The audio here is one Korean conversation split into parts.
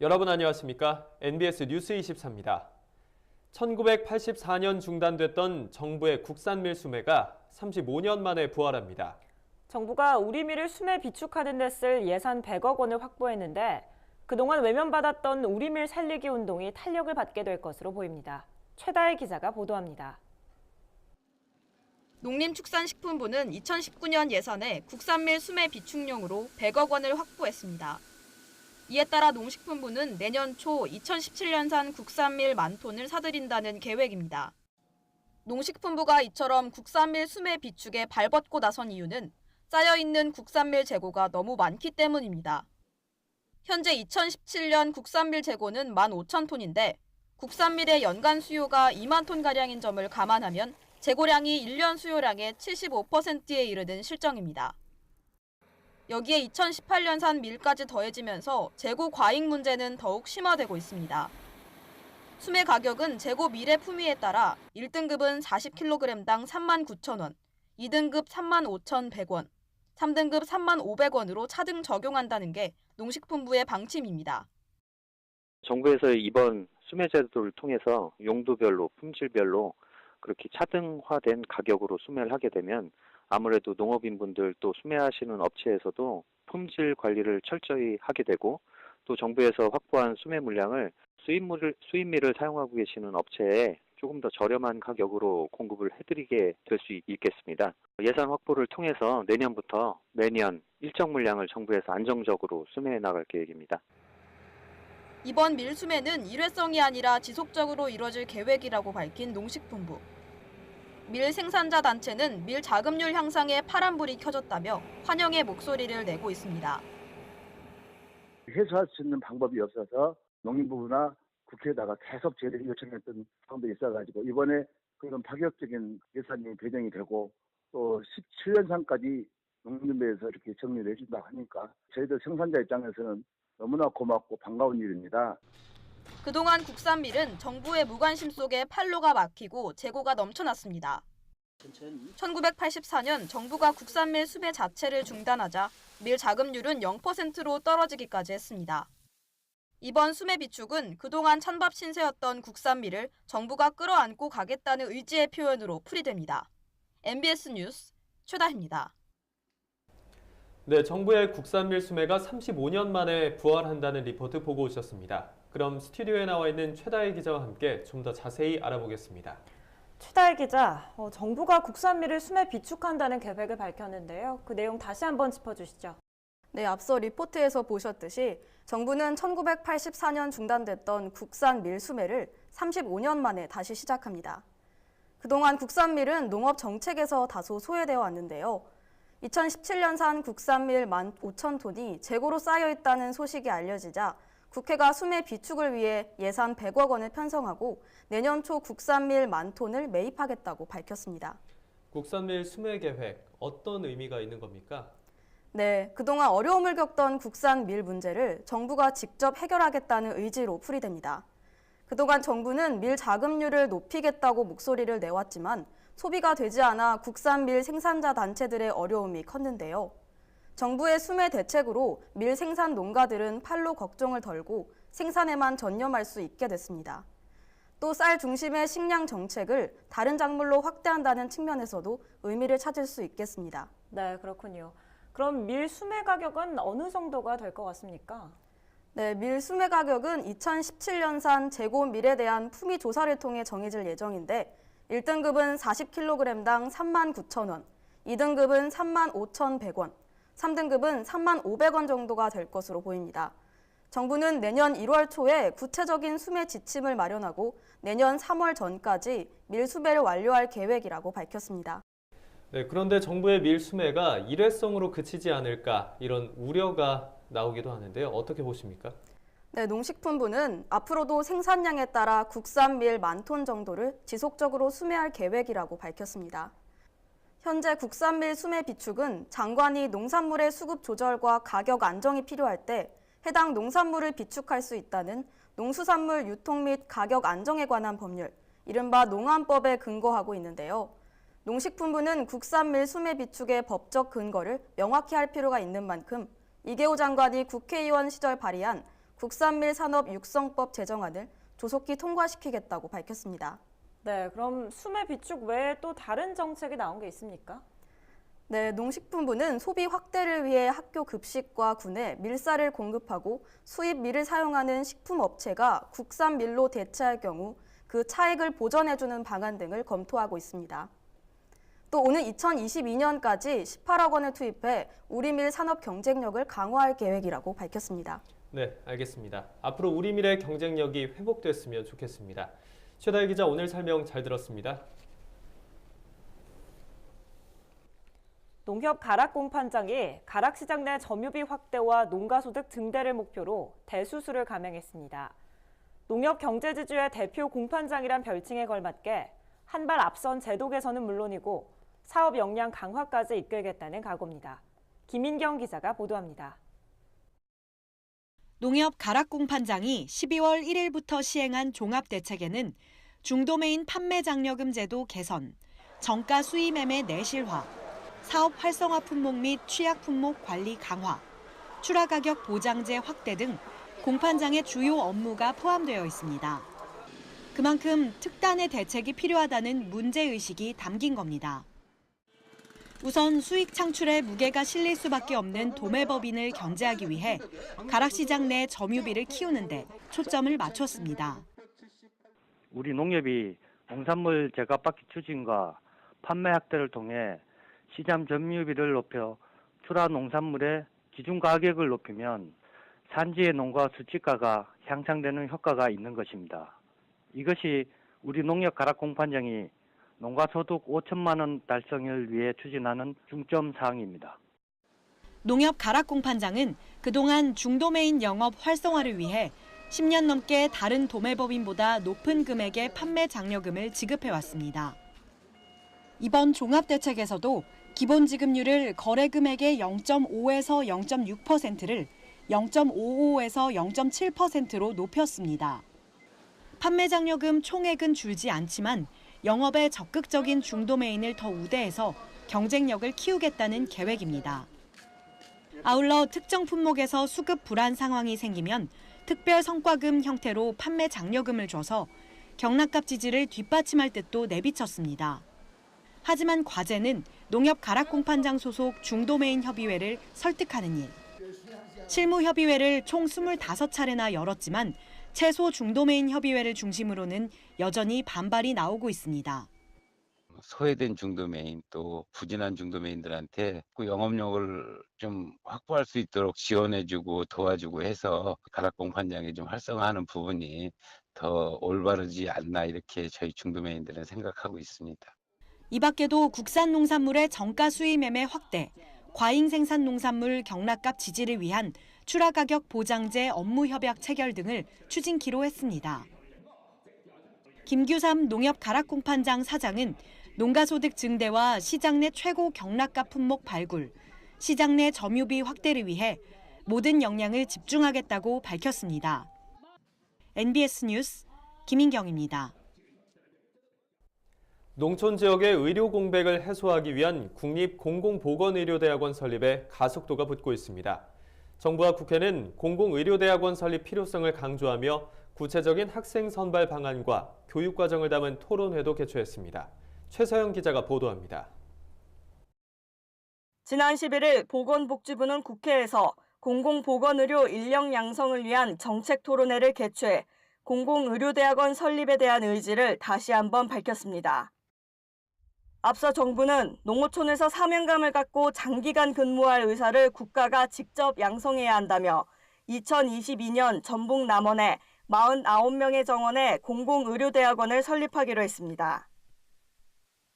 여러분 안녕하십니까? NBS 뉴스 24입니다. 1984년 중단됐던 정부의 국산밀 수매가 35년 만에 부활합니다. 정부가 우리 밀을 수매 비축하는 데 쓸 예산 100억 원을 확보했는데 그동안 외면받았던 우리 밀 살리기 운동이 탄력을 받게 될 것으로 보입니다. 최다혜 기자가 보도합니다. 농림축산식품부는 2019년 예산에 국산밀 수매 비축용으로 100억 원을 확보했습니다. 이에 따라 농식품부는 내년 초 2017년산 국산밀 10,000톤을 사들인다는 계획입니다. 농식품부가 이처럼 국산밀 수매 비축에 발벗고 나선 이유는 쌓여있는 국산밀 재고가 너무 많기 때문입니다. 현재 2017년 국산밀 재고는 15,000톤인데 국산밀의 연간 수요가 2만 톤가량인 점을 감안하면 재고량이 1년 수요량의 75%에 이르는 실정입니다. 여기에 2018년산 밀까지 더해지면서 재고 과잉 문제는 더욱 심화되고 있습니다. 수매 가격은 재고 밀의 품위에 따라 1등급은 40kg당 39,000원, 2등급 35,100원, 3등급 35,500원으로 차등 적용한다는 게 농식품부의 방침입니다. 정부에서 이번 수매 제도를 통해서 용도별로, 품질별로 그렇게 차등화된 가격으로 수매를 하게 되면 아무래도 농업인분들 또 수매하시는 업체에서도 품질 관리를 철저히 하게 되고 또 정부에서 확보한 수매 물량을 수입밀을 사용하고 계시는 업체에 조금 더 저렴한 가격으로 공급을 해드리게 될 수 있겠습니다. 예산 확보를 통해서 내년부터 매년 일정 물량을 정부에서 안정적으로 수매해 나갈 계획입니다. 이번 밀 수매는 일회성이 아니라 지속적으로 이뤄질 계획이라고 밝힌 농식품부. 밀 생산자 단체는 밀 자급률 향상에 파란불이 켜졌다며 환영의 목소리를 내고 있습니다. 해소할 수 있는 방법이 없어서 농림부나 국회에다가 계속 저희들이 요청했던 사항들이 있어가지고 이번에 그런 파격적인 예산이 배정이 되고 또 17년산까지 농림부에서 이렇게 정리를 해준다고 하니까 저희들 생산자 입장에서는 너무나 고맙고 반가운 일입니다. 그동안 국산밀은 정부의 무관심 속에 판로가 막히고 재고가 넘쳐났습니다. 1984년 정부가 국산밀 수매 자체를 중단하자 밀 자급률은 0%로 떨어지기까지 했습니다. 이번 수매 비축은 그동안 찬밥 신세였던 국산밀을 정부가 끌어안고 가겠다는 의지의 표현으로 풀이됩니다. MBS 뉴스 최다혜입니다. 네, 정부의 국산밀 수매가 35년 만에 부활한다는 리포트 보고 오셨습니다. 그럼 스튜디오에 나와 있는 최다혜 기자와 함께 좀 더 자세히 알아보겠습니다. 최다혜 기자, 정부가 국산밀을 수매 비축한다는 계획을 밝혔는데요. 그 내용 다시 한번 짚어주시죠. 네, 앞서 리포트에서 보셨듯이 정부는 1984년 중단됐던 국산 밀 수매를 35년 만에 다시 시작합니다. 그동안 국산밀은 농업 정책에서 다소 소외되어 왔는데요. 2017년산 국산밀 15,000톤이 재고로 쌓여 있다는 소식이 알려지자 국회가 수매 비축을 위해 예산 100억 원을 편성하고 내년 초 국산밀 10,000톤을 매입하겠다고 밝혔습니다. 국산밀 수매 계획, 어떤 의미가 있는 겁니까? 네, 그동안 어려움을 겪던 국산 밀 문제를 정부가 직접 해결하겠다는 의지로 풀이됩니다. 그동안 정부는 밀 자급률을 높이겠다고 목소리를 내왔지만 소비가 되지 않아 국산 밀 생산자 단체들의 어려움이 컸는데요. 정부의 수매 대책으로 밀 생산 농가들은 판로 걱정을 덜고 생산에만 전념할 수 있게 됐습니다. 또 쌀 중심의 식량 정책을 다른 작물로 확대한다는 측면에서도 의미를 찾을 수 있겠습니다. 네, 그렇군요. 그럼 밀 수매 가격은 어느 정도가 될 것 같습니까? 네, 밀 수매 가격은 2017년산 재고 밀에 대한 품위 조사를 통해 정해질 예정인데 1등급은 40kg당 39,000원, 2등급은 35,100원, 3등급은 35,500원 정도가 될 것으로 보입니다. 정부는 내년 1월 초에 구체적인 수매 지침을 마련하고 내년 3월 전까지 밀 수매를 완료할 계획이라고 밝혔습니다. 네, 그런데 정부의 밀 수매가 일회성으로 그치지 않을까 이런 우려가 나오기도 하는데요. 어떻게 보십니까? 네, 농식품부는 앞으로도 생산량에 따라 국산 밀 10,000톤 정도를 지속적으로 수매할 계획이라고 밝혔습니다. 현재 국산밀 수매 비축은 장관이 농산물의 수급 조절과 가격 안정이 필요할 때 해당 농산물을 비축할 수 있다는 농수산물 유통 및 가격 안정에 관한 법률 이른바 농안법에 근거하고 있는데요. 농식품부는 국산밀 수매 비축의 법적 근거를 명확히 할 필요가 있는 만큼 이계호 장관이 국회의원 시절 발의한 국산밀 산업 육성법 제정안을 조속히 통과시키겠다고 밝혔습니다. 네, 그럼 수매 비축 외에 또 다른 정책이 나온 게 있습니까? 네, 농식품부는 소비 확대를 위해 학교 급식과 군에 밀쌀을 공급하고 수입 밀을 사용하는 식품업체가 국산 밀로 대체할 경우 그 차익을 보전해주는 방안 등을 검토하고 있습니다. 또 오는 2022년까지 18억 원을 투입해 우리밀 산업 경쟁력을 강화할 계획이라고 밝혔습니다. 네, 알겠습니다. 앞으로 우리밀의 경쟁력이 회복됐으면 좋겠습니다. 최다희 기자 오늘 설명 잘 들었습니다. 농협 가락공판장이 가락시장 내 점유비 확대와 농가소득 증대를 목표로 대수술을 감행했습니다. 농협 경제지주의 대표 공판장이란 별칭에 걸맞게 한 발 앞선 제도 개선은 물론이고 사업 역량 강화까지 이끌겠다는 각오입니다. 김인경 기자가 보도합니다. 농협 가락공판장이 12월 1일부터 시행한 종합대책에는 중도메인 판매 장려금 제도 개선, 정가 수의 매매 내실화, 사업 활성화 품목 및 취약 품목 관리 강화, 출하 가격 보장제 확대 등 공판장의 주요 업무가 포함되어 있습니다. 그만큼 특단의 대책이 필요하다는 문제의식이 담긴 겁니다. 우선 수익 창출에 무게가 실릴 수밖에 없는 도매법인을 견제하기 위해 가락시장 내 점유비를 키우는 데 초점을 맞췄습니다. 우리 농협이 농산물 제값받기 추진과 판매 확대를 통해 시장 점유비를 높여 출하 농산물의 기준 가격을 높이면 산지의 농가 수치가가 향상되는 효과가 있는 것입니다. 이것이 우리 농협 가락공판장이 농가소득 5천만 원 달성을 위해 추진하는 중점 사항입니다. 농협 가락공판장은 그동안 중도메인 영업 활성화를 위해 10년 넘게 다른 도매법인보다 높은 금액의 판매 장려금을 지급해왔습니다. 이번 종합대책에서도 기본 지급률을 거래 금액의 0.5에서 0.6%를 0.55에서 0.7%로 높였습니다. 판매 장려금 총액은 줄지 않지만 영업에 적극적인 중도메인을 더 우대해서 경쟁력을 키우겠다는 계획입니다. 아울러 특정 품목에서 수급 불안 상황이 생기면 특별 성과금 형태로 판매 장려금을 줘서 경락값 지지를 뒷받침할 뜻도 내비쳤습니다. 하지만 과제는 농협 가락공판장 소속 중도메인 협의회를 설득하는 일. 실무협의회를 총 25차례나 열었지만 최소 중도메인 협의회를 중심으로는 여전히 반발이 나오고 있습니다. 소외된 중도메인 또 부진한 중도메인들한테 그 영업력을 좀 확보할 수 있도록 지원해주고 도와주고 해서 가락공판장이 좀 활성화하는 부분이 더 올바르지 않나 이렇게 저희 중도메인들은 생각하고 있습니다. 이 밖에도 국산 농산물의 정가 수입 매매 확대, 과잉 생산 농산물 경락값 지지를 위한 출하 가격 보장제 업무 협약 체결 등을 추진키로 했습니다. 김규삼 농협 가락공판장 사장은 농가소득 증대와 시장 내 최고 경락값 품목 발굴, 시장 내 점유비 확대를 위해 모든 역량을 집중하겠다고 밝혔습니다. NBS 뉴스 김인경입니다. 농촌 지역의 의료 공백을 해소하기 위한 국립공공보건의료대학원 설립에 가속도가 붙고 있습니다. 정부와 국회는 공공의료대학원 설립 필요성을 강조하며 구체적인 학생 선발 방안과 교육 과정을 담은 토론회도 개최했습니다. 최서영 기자가 보도합니다. 지난 11일 보건복지부는 국회에서 공공보건의료 인력 양성을 위한 정책 토론회를 개최해 공공의료대학원 설립에 대한 의지를 다시 한번 밝혔습니다. 앞서 정부는 농어촌에서 사명감을 갖고 장기간 근무할 의사를 국가가 직접 양성해야 한다며 2022년 전북 남원에 49명의 정원에 공공의료대학원을 설립하기로 했습니다.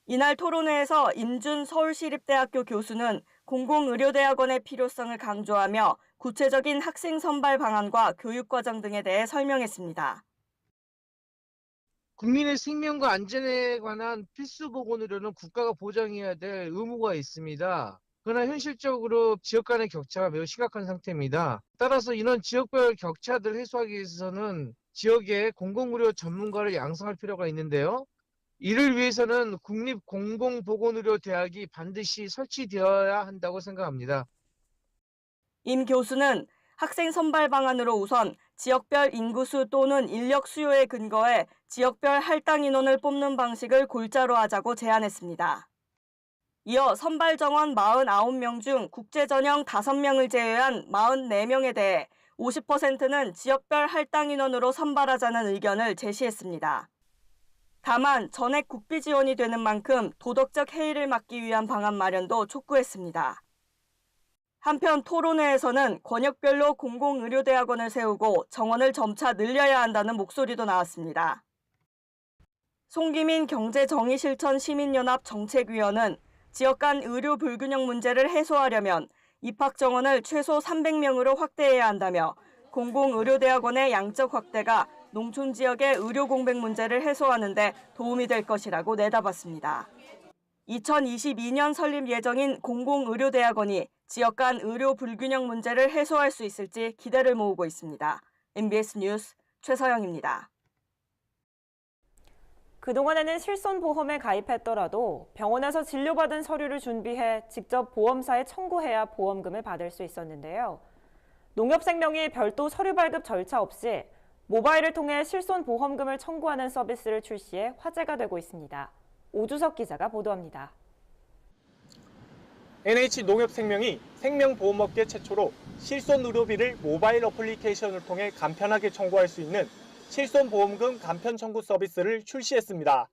이날 토론회에서 임준 서울시립대학교 교수는 공공의료대학원의 필요성을 강조하며 구체적인 학생 선발 방안과 교육과정 등에 대해 설명했습니다. 국민의 생명과 안전에 관한 필수 보건의료는 국가가 보장해야 될 의무가 있습니다. 그러나 현실적으로 지역 간의 격차가 매우 심각한 상태입니다. 따라서 이런 지역별 격차들을 해소하기 위해서는 지역에 공공의료 전문가를 양성할 필요가 있는데요. 이를 위해서는 국립공공보건의료대학이 반드시 설치되어야 한다고 생각합니다. 임 교수는 학생 선발 방안으로 우선 지역별 인구수 또는 인력 수요에 근거해 지역별 할당 인원을 뽑는 방식을 골자로 하자고 제안했습니다. 이어 선발 정원 49명 중 국제 전형 5명을 제외한 44명에 대해 50%는 지역별 할당 인원으로 선발하자는 의견을 제시했습니다. 다만 전액 국비 지원이 되는 만큼 도덕적 해이를 막기 위한 방안 마련도 촉구했습니다. 한편 토론회에서는 권역별로 공공의료대학원을 세우고 정원을 점차 늘려야 한다는 목소리도 나왔습니다. 송기민 경제정의실천 시민연합 정책위원은 지역 간 의료 불균형 문제를 해소하려면 입학 정원을 최소 300명으로 확대해야 한다며 공공의료대학원의 양적 확대가 농촌 지역의 의료 공백 문제를 해소하는 데 도움이 될 것이라고 내다봤습니다. 2022년 설립 예정인 공공의료대학원이 지역 간 의료 불균형 문제를 해소할 수 있을지 기대를 모으고 있습니다. MBS 뉴스 최서영입니다. 그동안에는 실손보험에 가입했더라도 병원에서 진료받은 서류를 준비해 직접 보험사에 청구해야 보험금을 받을 수 있었는데요. 농협생명이 별도 서류 발급 절차 없이 모바일을 통해 실손보험금을 청구하는 서비스를 출시해 화제가 되고 있습니다. 오주석 기자가 보도합니다. NH농협생명이 생명보험업계 최초로 실손의료비를 모바일 어플리케이션을 통해 간편하게 청구할 수 있는 실손보험금 간편 청구 서비스를 출시했습니다.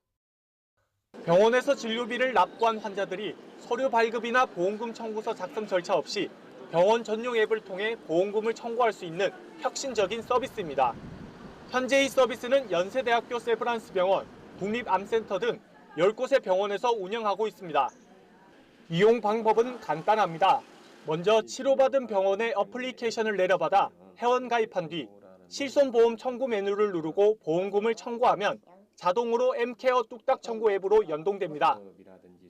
병원에서 진료비를 납부한 환자들이 서류 발급이나 보험금 청구서 작성 절차 없이 병원 전용 앱을 통해 보험금을 청구할 수 있는 혁신적인 서비스입니다. 현재 이 서비스는 연세대학교 세브란스병원, 국립암센터 등 10곳의 병원에서 운영하고 있습니다. 이용 방법은 간단합니다. 먼저 치료받은 병원에 어플리케이션을 내려받아 회원 가입한 뒤 실손보험 청구 메뉴를 누르고 보험금을 청구하면 자동으로 M케어 뚝딱 청구 앱으로 연동됩니다.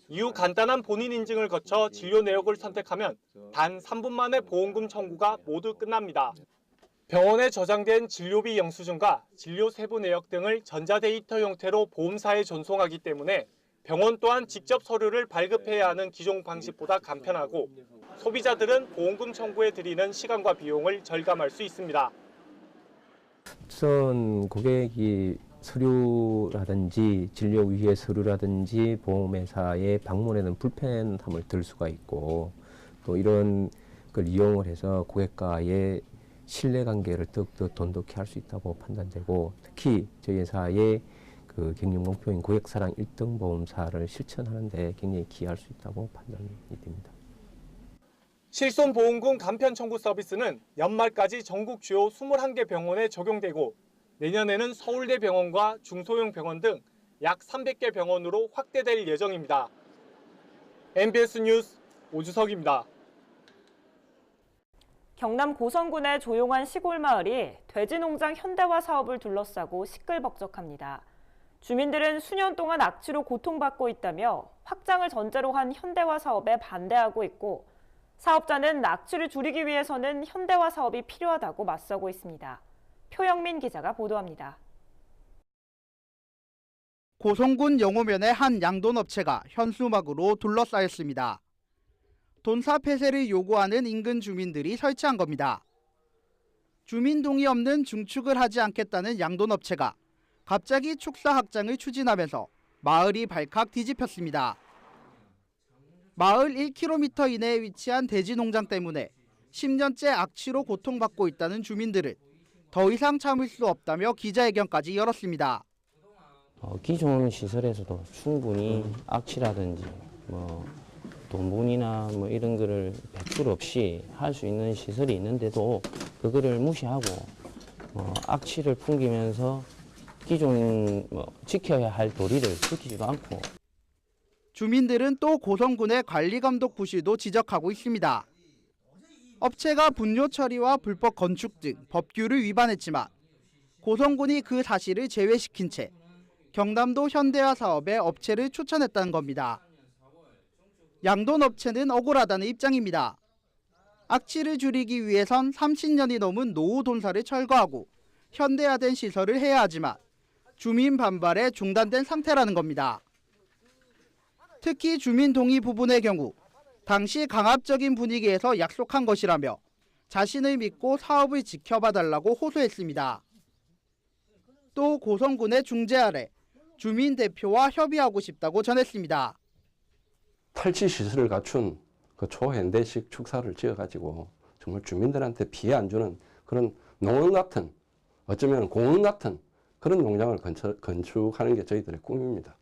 이후 간단한 본인 인증을 거쳐 진료 내역을 선택하면 단 3분 만에 보험금 청구가 모두 끝납니다. 병원에 저장된 진료비 영수증과 진료 세부 내역 등을 전자데이터 형태로 보험사에 전송하기 때문에 병원 또한 직접 서류를 발급해야 하는 기존 방식보다 간편하고 소비자들은 보험금 청구에 들이는 시간과 비용을 절감할 수 있습니다. 우선 고객이 서류라든지 진료 위의 서류라든지 보험회사에 방문에는 불편함을 들 수가 있고 또 이런 걸 이용을 해서 고객과의 신뢰관계를 더욱더 돈독히 할 수 있다고 판단되고 특히 저희 회사의 그 경영 목표인 고객사랑 1등 보험사를 실천하는 데 굉장히 기여할 수 있다고 판단이 됩니다. 실손보험금 간편 청구 서비스는 연말까지 전국 주요 21개 병원에 적용되고 내년에는 서울대병원과 중소형 병원 등 약 300개 병원으로 확대될 예정입니다. MBS 뉴스 오주석입니다. 경남 고성군의 조용한 시골 마을이 돼지농장 현대화 사업을 둘러싸고 시끌벅적합니다. 주민들은 수년 동안 악취로 고통받고 있다며 확장을 전제로 한 현대화 사업에 반대하고 있고 사업자는 악취를 줄이기 위해서는 현대화 사업이 필요하다고 맞서고 있습니다. 표영민 기자가 보도합니다. 고성군 영호면의 한 양돈업체가 현수막으로 둘러싸였습니다. 돈사 폐쇄를 요구하는 인근 주민들이 설치한 겁니다. 주민 동의 없는 중축을 하지 않겠다는 양돈업체가 갑자기 축사 확장을 추진하면서 마을이 발칵 뒤집혔습니다. 마을 1km 이내에 위치한 돼지 농장 때문에 10년째 악취로 고통받고 있다는 주민들은 더 이상 참을 수 없다며 기자회견까지 열었습니다. 기존 시설에서도 충분히 악취라든지 돈분이나 이런 거를 배출 없이 할 수 있는 시설이 있는데도 그거를 무시하고 악취를 풍기면서 기존 지켜야 할 도리를 지키지도 않고. 주민들은 또 고성군의 관리감독 부실도 지적하고 있습니다. 업체가 분뇨 처리와 불법 건축 등 법규를 위반했지만 고성군이 그 사실을 제외시킨 채 경남도 현대화 사업에 업체를 추천했다는 겁니다. 양돈업체는 억울하다는 입장입니다. 악취를 줄이기 위해선 30년이 넘은 노후 돈사를 철거하고 현대화된 시설을 해야 하지만 주민 반발에 중단된 상태라는 겁니다. 특히 주민 동의 부분의 경우 당시 강압적인 분위기에서 약속한 것이라며 자신을 믿고 사업을 지켜봐달라고 호소했습니다. 또 고성군의 중재 아래 주민 대표와 협의하고 싶다고 전했습니다. 탈취 시설을 갖춘 그 초현대식 축사를 지어가지고 정말 주민들한테 피해 안 주는 그런 농원 같은, 어쩌면 공원 같은 그런 농장을 건축하는 게 저희들의 꿈입니다.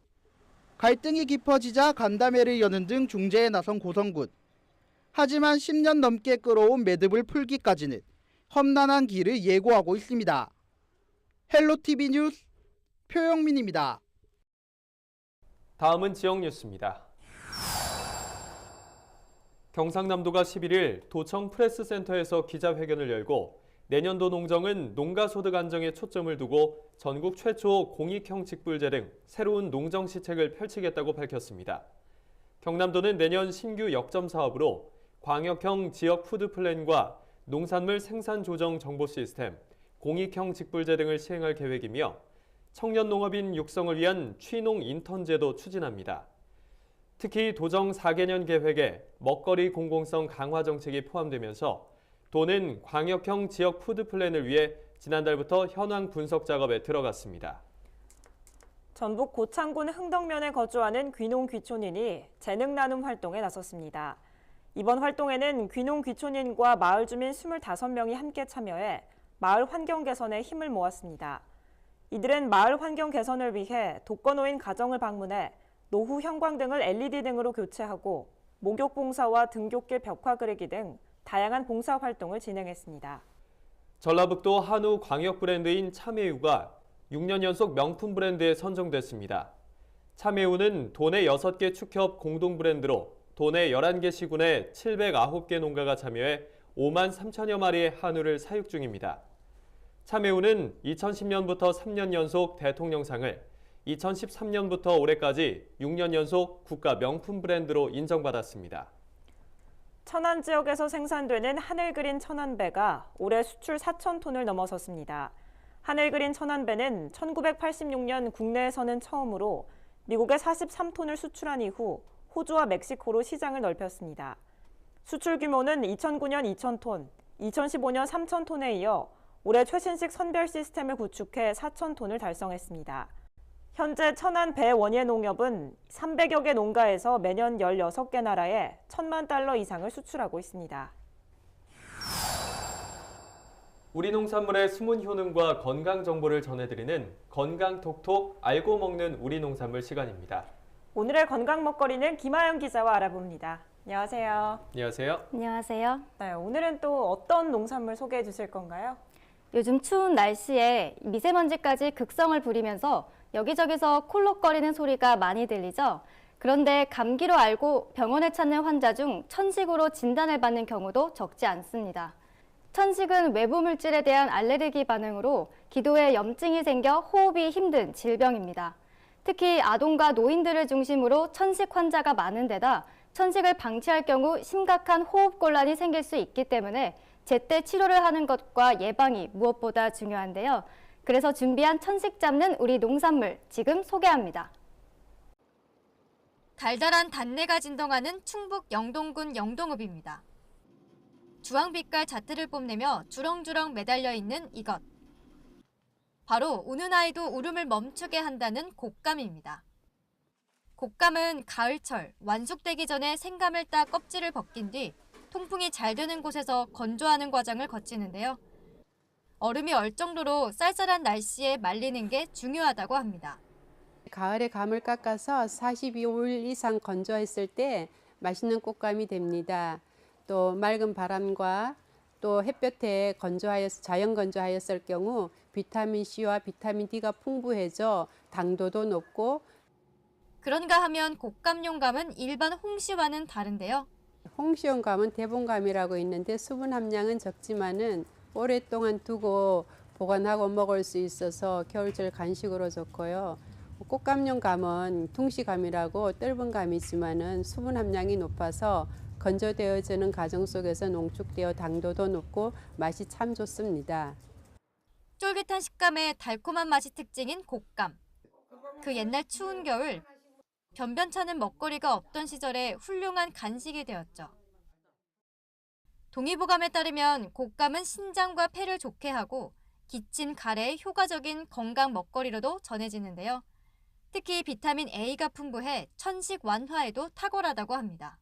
갈등이 깊어지자 간담회를 여는 등 중재에 나선 고성군. 하지만 10년 넘게 끌어온 매듭을 풀기까지는 험난한 길을 예고하고 있습니다. 헬로티비 뉴스 표영민입니다. 다음은 지역 뉴스입니다. 경상남도가 11일 도청 프레스센터에서 기자회견을 열고 내년도 농정은 농가소득 안정에 초점을 두고 전국 최초 공익형 직불제 등 새로운 농정 시책을 펼치겠다고 밝혔습니다. 경남도는 내년 신규 역점 사업으로 광역형 지역 푸드 플랜과 농산물 생산 조정 정보 시스템, 공익형 직불제 등을 시행할 계획이며 청년 농업인 육성을 위한 취농 인턴제도 추진합니다. 특히 도정 4개년 계획에 먹거리 공공성 강화 정책이 포함되면서 도는 광역형 지역 푸드 플랜을 위해 지난달부터 현황 분석 작업에 들어갔습니다. 전북 고창군 흥덕면에 거주하는 귀농 귀촌인이 재능 나눔 활동에 나섰습니다. 이번 활동에는 귀농 귀촌인과 마을 주민 25명이 함께 참여해 마을 환경 개선에 힘을 모았습니다. 이들은 마을 환경 개선을 위해 독거노인 가정을 방문해 노후 형광등을 LED 등으로 교체하고 목욕 봉사와 등굣길 벽화 그리기 등 다양한 봉사 활동을 진행했습니다. 전라북도 한우 광역 브랜드인 참외우가 6년 연속 명품 브랜드에 선정됐습니다. 참외우는 도내 6개 축협 공동 브랜드로 도내 11개 시군에 709개 농가가 참여해 5만 3천여 마리의 한우를 사육 중입니다. 참외우는 2010년부터 3년 연속 대통령상을, 2013년부터 올해까지 6년 연속 국가 명품 브랜드로 인정받았습니다. 천안 지역에서 생산되는 하늘그린 천안배가 올해 수출 4,000톤을 넘어섰습니다. 하늘그린 천안배는 1986년 국내에서는 처음으로 미국에 43톤을 수출한 이후 호주와 멕시코로 시장을 넓혔습니다. 수출 규모는 2009년 2,000톤, 2015년 3,000톤에 이어 올해 최신식 선별 시스템을 구축해 4,000톤을 달성했습니다. 현재 천안 배 원예 농협은 300여 개 농가에서 매년 16개 나라에 1,000만 달러 이상을 수출하고 있습니다. 우리 농산물의 숨은 효능과 건강 정보를 전해드리는 건강톡톡 알고 먹는 우리 농산물 시간입니다. 오늘의 건강 먹거리는 김아영 기자와 알아봅니다. 안녕하세요. 안녕하세요. 안녕하세요. 네, 오늘은 또 어떤 농산물 소개해 주실 건가요? 요즘 추운 날씨에 미세먼지까지 극성을 부리면서 여기저기서 콜록거리는 소리가 많이 들리죠? 그런데 감기로 알고 병원에 찾는 환자 중 천식으로 진단을 받는 경우도 적지 않습니다. 천식은 외부 물질에 대한 알레르기 반응으로 기도에 염증이 생겨 호흡이 힘든 질병입니다. 특히 아동과 노인들을 중심으로 천식 환자가 많은 데다 천식을 방치할 경우 심각한 호흡곤란이 생길 수 있기 때문에 제때 치료를 하는 것과 예방이 무엇보다 중요한데요. 그래서 준비한 천식 잡는 우리 농산물 지금 소개합니다. 달달한 단내가 진동하는 충북 영동군 영동읍입니다. 주황빛깔 자태를 뽐내며 주렁주렁 매달려 있는 이것. 바로 우는 아이도 울음을 멈추게 한다는 곶감입니다. 곶감은 가을철 완숙되기 전에 생감을 따 껍질을 벗긴 뒤 통풍이 잘 되는 곳에서 건조하는 과정을 거치는데요. 얼음이 얼 정도로 쌀쌀한 날씨에 말리는 게 중요하다고 합니다. 가을에 감을 깎아서 42일 이상 건조했을 때 맛있는 곶감이 됩니다. 또 맑은 바람과 또 햇볕에 자연 건조하였을 경우 비타민 C와 비타민 D가 풍부해져 당도도 높고. 그런가 하면 곶감용감은 일반 홍시와는 다른데요. 홍시용감은 대봉감이라고 있는데 수분 함량은 적지만은 오랫동안 두고 보관하고 먹을 수 있어서 겨울철 간식으로 좋고요. 곶감용 감은 둥시감이라고 떫은 감이 있지만은 수분 함량이 높아서 건조되어지는 과정 속에서 농축되어 당도도 높고 맛이 참 좋습니다. 쫄깃한 식감에 달콤한 맛이 특징인 곶감. 그 옛날 추운 겨울, 변변찮은 먹거리가 없던 시절에 훌륭한 간식이 되었죠. 동의보감에 따르면 곶감은 신장과 폐를 좋게 하고 기침, 가래에 효과적인 건강 먹거리로도 전해지는데요. 특히 비타민 A가 풍부해 천식 완화에도 탁월하다고 합니다.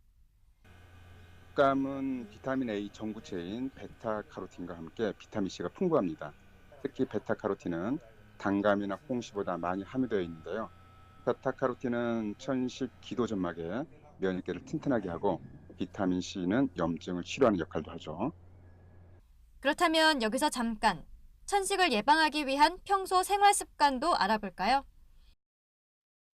곶감은 비타민 A 전구체인 베타카로틴과 함께 비타민 C가 풍부합니다. 특히 베타카로틴은 단감이나 홍시보다 많이 함유되어 있는데요. 베타카로틴은 천식 기도점막의 면역계를 튼튼하게 하고 비타민 C는 염증을 치료하는 역할도 하죠. 그렇다면 여기서 잠깐 천식을 예방하기 위한 평소 생활 습관도 알아볼까요?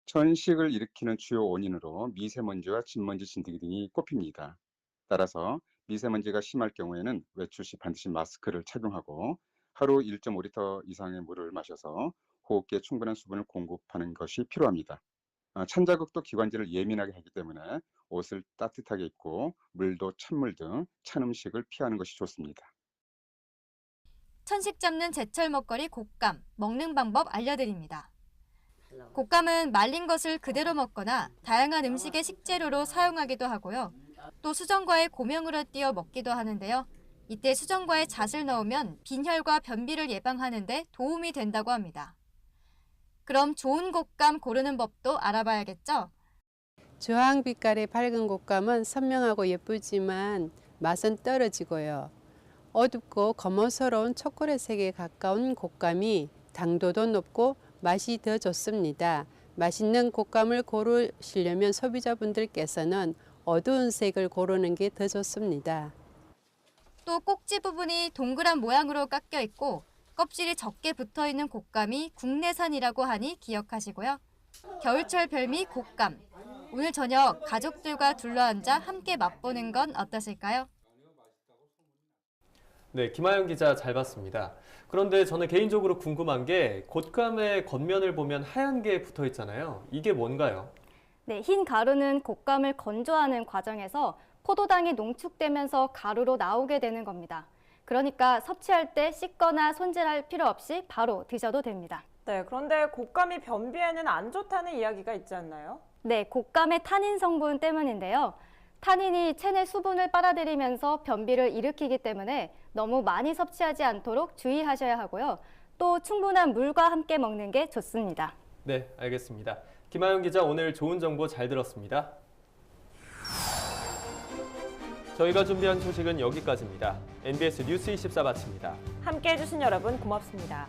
천식을 일으키는 주요 원인으로 미세먼지와 진먼지 진드기 등이 꼽힙니다. 따라서 미세먼지가 심할 경우에는 외출 시 반드시 마스크를 착용하고 하루 1.5리터 이상의 물을 마셔서 호흡기에 충분한 수분을 공급하는 것이 필요합니다. 찬자극도 기관지를 예민하게 하기 때문에 옷을 따뜻하게 입고 물도 찬물 등 찬 음식을 피하는 것이 좋습니다. 천식 잡는 제철 먹거리 곶감, 먹는 방법 알려드립니다. 곶감은 말린 것을 그대로 먹거나 다양한 음식의 식재료로 사용하기도 하고요. 또 수정과에 고명으로 띄어 먹기도 하는데요. 이때 수정과에 잣을 넣으면 빈혈과 변비를 예방하는 데 도움이 된다고 합니다. 그럼 좋은 곶감 고르는 법도 알아봐야겠죠? 주황 빛깔의 밝은 곶감은 선명하고 예쁘지만 맛은 떨어지고요. 어둡고 검은스러운 초콜릿색에 가까운 곶감이 당도도 높고 맛이 더 좋습니다. 맛있는 곶감을 고르시려면 소비자분들께서는 어두운 색을 고르는 게 더 좋습니다. 또 꼭지 부분이 동그란 모양으로 깎여 있고 껍질이 적게 붙어 있는 곶감이 국내산이라고 하니 기억하시고요. 겨울철 별미 곶감. 오늘 저녁 가족들과 둘러앉아 함께 맛보는 건 어떠실까요? 네, 김하영 기자 잘 봤습니다. 그런데 저는 개인적으로 궁금한 게 곶감의 겉면을 보면 하얀 게 붙어 있잖아요. 이게 뭔가요? 네, 흰 가루는 곶감을 건조하는 과정에서 포도당이 농축되면서 가루로 나오게 되는 겁니다. 그러니까 섭취할 때 씻거나 손질할 필요 없이 바로 드셔도 됩니다. 네, 그런데 곶감이 변비에는 안 좋다는 이야기가 있지 않나요? 네, 곶감의 타닌 성분 때문인데요. 타닌이 체내 수분을 빨아들이면서 변비를 일으키기 때문에 너무 많이 섭취하지 않도록 주의하셔야 하고요. 또 충분한 물과 함께 먹는 게 좋습니다. 네, 알겠습니다. 김하영 기자 오늘 좋은 정보 잘 들었습니다. 저희가 준비한 소식은 여기까지입니다. NBS 뉴스 24 마칩니다. 함께해 주신 여러분 고맙습니다.